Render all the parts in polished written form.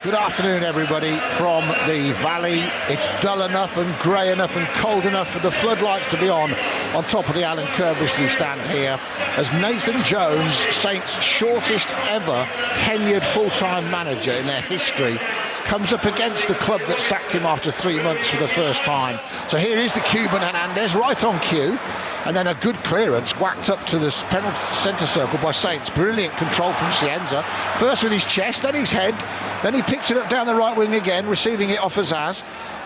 Good afternoon, everybody, from the Valley. It's dull enough and grey enough and cold enough for the floodlights to be on top of the Alan Kirbysley stand here, as Nathan Jones, Saints' shortest ever tenured full-time manager in their history, comes up against the club that sacked him after 3 months for the first time. So here is the Cuban Hernandez, right on cue, and then a good clearance whacked up to the penalty centre circle by Saints. Brilliant control from Cienza, first with his chest, then his head, then he picks it up down the right wing again, receiving it off Azaz.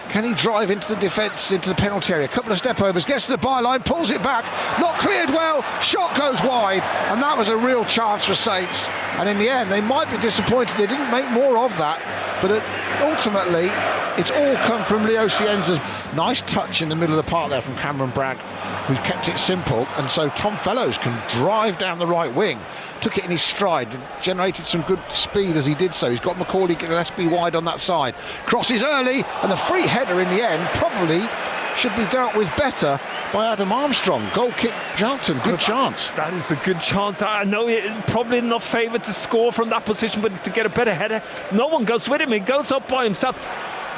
Can he drive into the defence, into the penalty area? A couple of step overs, gets to the byline, pulls it back, not cleared well, shot goes wide, and that was a real chance for Saints. And in the end, they might be disappointed they didn't make more of that, but ultimately, it's all come from Leo Cienza's nice touch in the middle of the park there from Cameron Bragg, who kept it simple, and so Tom Fellows can drive down the right wing. Took it in his stride and generated some good speed as he did so. He's got Macaulay Gillespie wide on that side. Crosses early, and the free header in the end probably should be dealt with better by Adam Armstrong. Goal kick, Charlton, good chance. That is a good chance. I know probably not favoured to score from that position, but to get a better header, no one goes with him. He goes up by himself.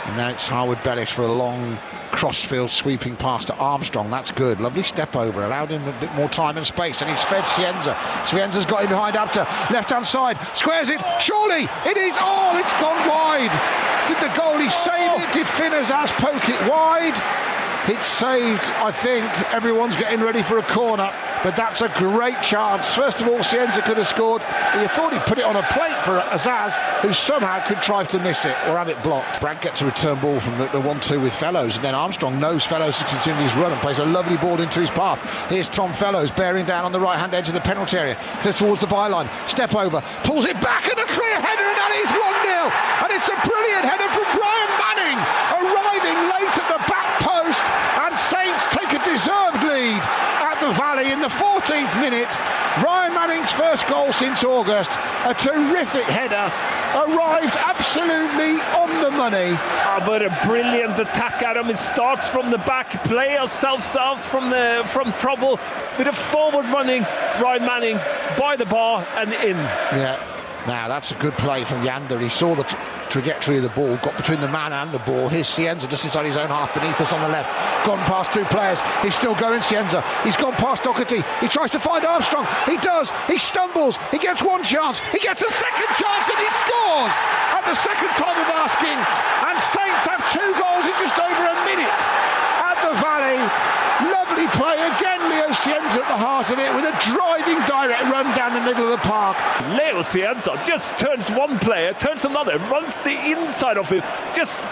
And now it's Harwood Bellis for a long crossfield sweeping pass to Armstrong. That's good. Lovely step over. Allowed him a bit more time and space. And he's fed Cienza. Cienza's got him behind Abter. Left-hand side. Squares it. Surely it is. Oh, it's gone wide. Did the goalie save it? Did Finn Azaz poke it wide? It's saved, I think. Everyone's getting ready for a corner, but that's a great chance. First of all, Cienza could have scored. You thought he'd put it on a plate for Azaz, who somehow contrived to miss it or have it blocked. Bragg gets a return ball from the 1-2 with Fellows, and then Armstrong knows Fellows to continue his run and plays a lovely ball into his path. Here's Tom Fellows bearing down on the right-hand edge of the penalty area, towards the byline, step over, pulls it back, and a clear header, and that is 1-0. And it's a brilliant header from Brian Manning, arriving late at the back post, and Saints take a deserved lead at the Valley in the 14th minute. Ryan Manning's first goal since August, a terrific header, arrived absolutely on the money. Oh, but a brilliant attack, Adam. It starts from the back, play ourselves out from trouble with a forward running Ryan Manning by the bar and in. Yeah, now that's a good play from Yander. He saw the trajectory of the ball, got between the man and the ball. Here's Cienza just inside his own half, beneath us on the left, gone past two players. He's still going, Cienza. He's gone past Doherty. He tries to find Armstrong. He does. He stumbles. He gets one chance. He gets a second chance, and he scores at the second time of asking. And Saints have 2 goals in just over a minute at the Valley. Lovely play again. Leo Cienza at the heart of it with a driving direct run down the middle of the park. Leo Cienza just turns one player, turns another, runs the inside of him, just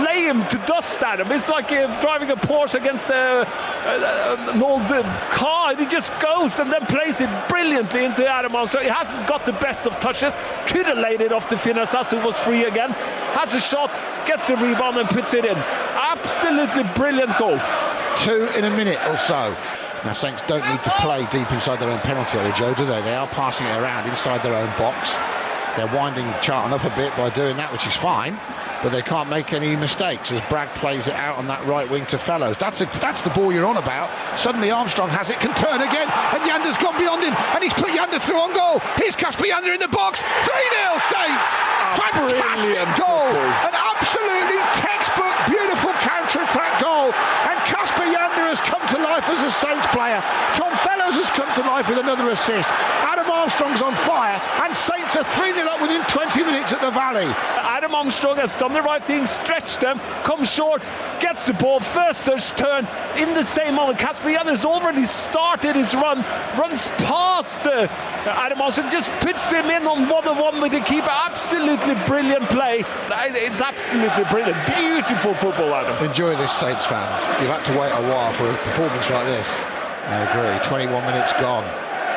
lay him to dust at him. It's like driving a Porsche against an old car, and he just goes and then plays it brilliantly into Adam Armstrong. He hasn't got the best of touches, could have laid it off to Finn Azaz, who was free again, has a shot, gets the rebound and puts it in. Absolutely brilliant goal. 2 in a minute or so. Now Saints don't need to play deep inside their own penalty area, Joe, do they? They are passing it around inside their own box. They're winding Charlton up a bit by doing that, which is fine, but they can't make any mistakes as Bragg plays it out on that right wing to Fellows. That's the ball you're on about. Suddenly Armstrong has it, can turn again, and Yander's gone beyond him, and he's put Yander through on goal. Here's Casper Yander in the box. 3-0 Saints! Fantastic goal! An absolutely textbook, beautiful counter-attack goal, and Casper Yander has come to life as a Saints player. Tom Fellows has come to life with another assist. Adam Armstrong's on fire, and Saints are 3-0 up within 20 minutes at the Valley. Adam Armstrong has done the right thing, stretched them, comes short, gets the ball, first turn in the same moment. Casper Yander has already started his run, runs past Adam Armstrong, just puts him in on 1-on-1 with the keeper. Absolutely brilliant play. It's absolutely brilliant. Beautiful football, Adam. Enjoy this, Saints fans. You've had to wait a while for a performance like this. I agree. 21 minutes gone.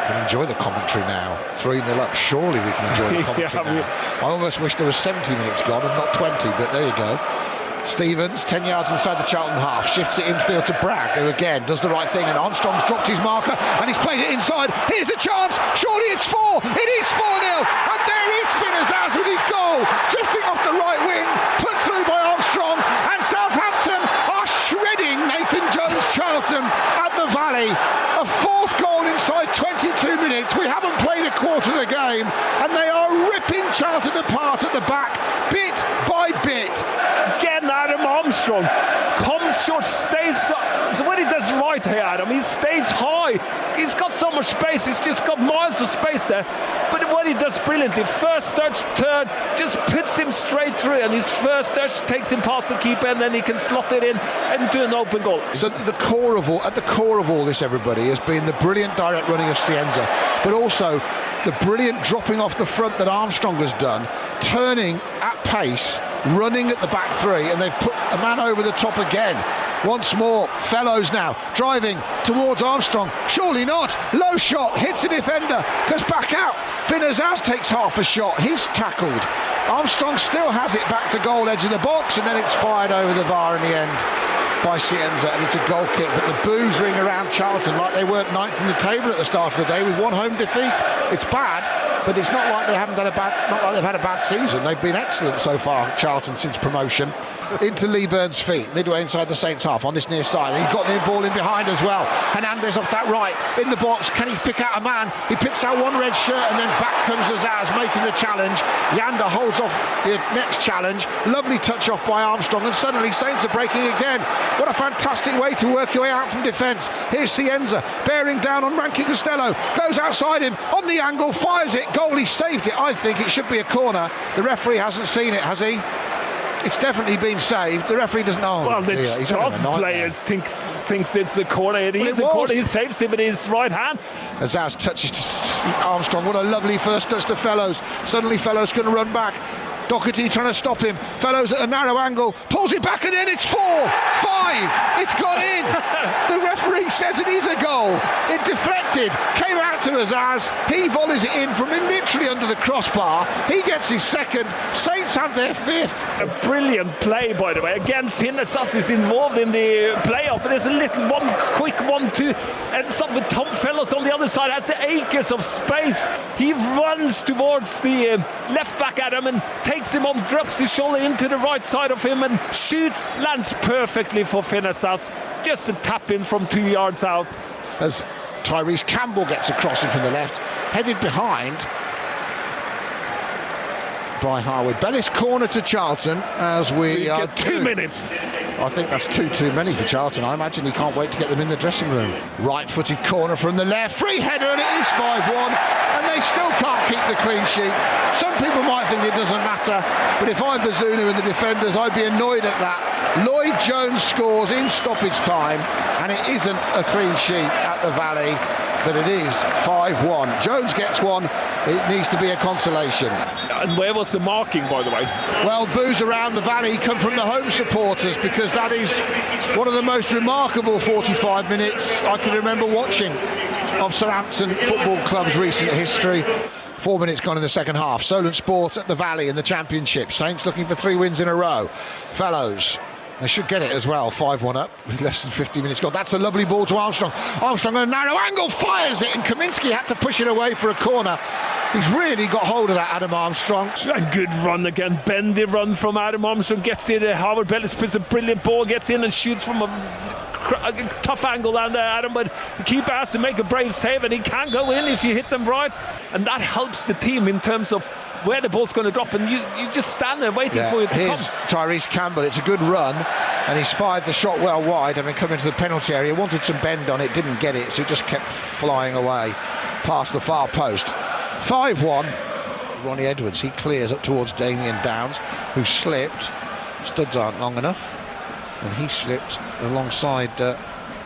Can enjoy the commentary now. 3-0 up. Surely we can enjoy the commentary now. I almost wish there was 70 minutes gone and not 20, but there you go. Stevens, 10 yards inside the Charlton half, shifts it infield to Bragg, who again does the right thing, and Armstrong's dropped his marker and he's played it inside. Here's a chance. Surely it's 4. It is 4-0. And there is Finn Azaz with his goal, drifting off the right wing, put through by Armstrong, and Southampton are shredding Nathan Jones Charlton at the Valley. A 4th goal inside 22 minutes. We haven't played a quarter of the game, and they are ripping Charlton apart. apart at the back, bit by bit. Again, Adam Armstrong comes short, stays. So when he does right here, Adam, he stays high. He's got so much space. He's just got miles of space there. But what he does brilliantly, first touch, turn, just puts him straight through, and his first touch takes him past the keeper, and then he can slot it in into an open goal. So at the core of all this, everybody, has been the brilliant direct running of Cienza, but also the brilliant dropping off the front that Armstrong has done, turning at pace, running at the back three, and they've put a man over the top again. Once more, Fellows now driving towards Armstrong. Surely not. Low shot, hits the defender, goes back out. Finazaz takes half a shot. He's tackled. Armstrong still has it back to goal edge of the box, and then it's fired over the bar in the end by Cienza, and it's a goal kick. But the boos ring around Charlton like they weren't ninth in the table at the start of the day with one home defeat. It's bad, but it's not like they haven't done not like they've had a bad season. They've been excellent so far, Charlton, since promotion. Into Lee Byrne's feet, midway inside the Saints half on this near side, and he's got the ball in behind as well. Hernandez off that right in the box. Can he pick out a man? He picks out one red shirt, and then back comes Azaz making the challenge. Yanda holds off the next challenge. Lovely touch off by Armstrong, and suddenly Saints are breaking again. What a fantastic way to work your way out from defence. Here's Cienza bearing down on Rankin Costello, goes outside him on the angle, fires it. Goalie saved it. I think it should be a corner. The referee hasn't seen it, has he? It's definitely been saved. The referee doesn't know. Well, the Charlton players thinks it's a corner. It is a corner. He saves him with his right hand. Azaz touches Armstrong. What a lovely first touch to Fellows. Suddenly Fellows can run back. Doherty trying to stop him. Fellows at a narrow angle, pulls it back, and then it's 4-5. It's gone in. The referee says it is a goal. It deflected, came out to Azaz. He volleys it in from literally under the crossbar. He gets his second. Saints have their fifth. A brilliant play, by the way. Again, Finazaz is involved in the play-up, but there's a little quick 1-2, ends up with Tom Fellows on the other side, has the acres of space. He runs towards the left back at him and takes him on, drops his shoulder into the right side of him and shoots, lands perfectly for Finazaz. Just a tap in from 2 yards out. As Tyrese Campbell gets a crossing from the left, headed behind by Harwood. Bellis corner to Charlton as we are 2 minutes. I think that's too many for Charlton. I imagine he can't wait to get them in the dressing room. Right-footed corner from the left, free header, and it is 5-1, and they still can't keep the clean sheet. Some people might think it doesn't matter, but if I'm Bazunu and the defenders, I'd be annoyed at that. Lloyd Jones scores in stoppage time, and it isn't a clean sheet at the Valley, but it is 5-1. Jones gets one. It needs to be a consolation. And where was the marking, by the way? Well, boos around the Valley come from the home supporters, because that is one of the most remarkable 45 minutes I can remember watching of Southampton Football Club's recent history. 4 minutes gone in the second half. Solent Sport at the Valley in the Championship. Saints looking for 3 wins in a row. Fellows, they should get it as well. 5-1 up with less than 50 minutes gone. That's a lovely ball to Armstrong. Armstrong on a narrow angle, fires it, and Kaminsky had to push it away for a corner. He's really got hold of that, Adam Armstrong. A good run again, bendy run from Adam Armstrong, gets in, Howard Bellis puts a brilliant ball, gets in and shoots from a tough angle down there, Adam, but the keeper has to make a brave save, and he can go in if you hit them right, and that helps the team in terms of where the ball's going to drop, and you just stand there waiting for it to here's come. Tyrese Campbell, it's a good run, and he's fired the shot well wide, and then come into the penalty area, wanted some bend on it, didn't get it, so he just kept flying away past the far post. 5-1, Ronnie Edwards, he clears up towards Damien Downs, who slipped. Studs aren't long enough, and he slipped alongside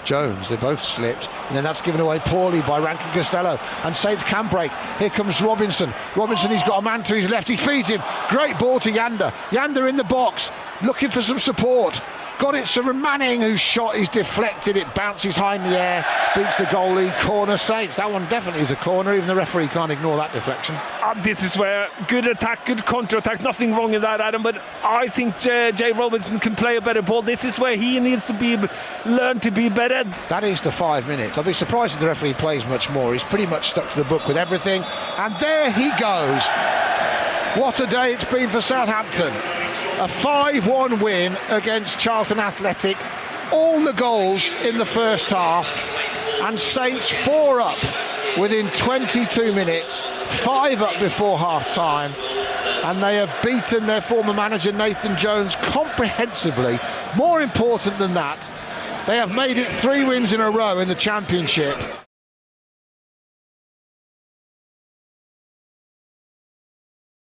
Jones. They both slipped, and then that's given away poorly by Rankin Costello, and Saints can break. Here comes Robinson. He's got a man to his left, he feeds him. Great ball to Yanda. Yanda in the box, looking for some support. Got it to Manning, whose shot is deflected. It bounces high in the air, beats the goalie. Corner Saints. That one definitely is a corner. Even the referee can't ignore that deflection. This is where good attack, good counter-attack. Nothing wrong in that, Adam. But I think Jay Robinson can play a better ball. This is where he needs to learn to be better. That is the 5 minutes. I'll be surprised if the referee plays much more. He's pretty much stuck to the book with everything. And there he goes. What a day it's been for Southampton. A 5-1 win against Charlton Athletic. All the goals in the first half, and Saints 4 up within 22 minutes, 5 up before half time. and they have beaten their former manager Nathan Jones comprehensively. More important than that, they have made it 3 wins in a row in the Championship.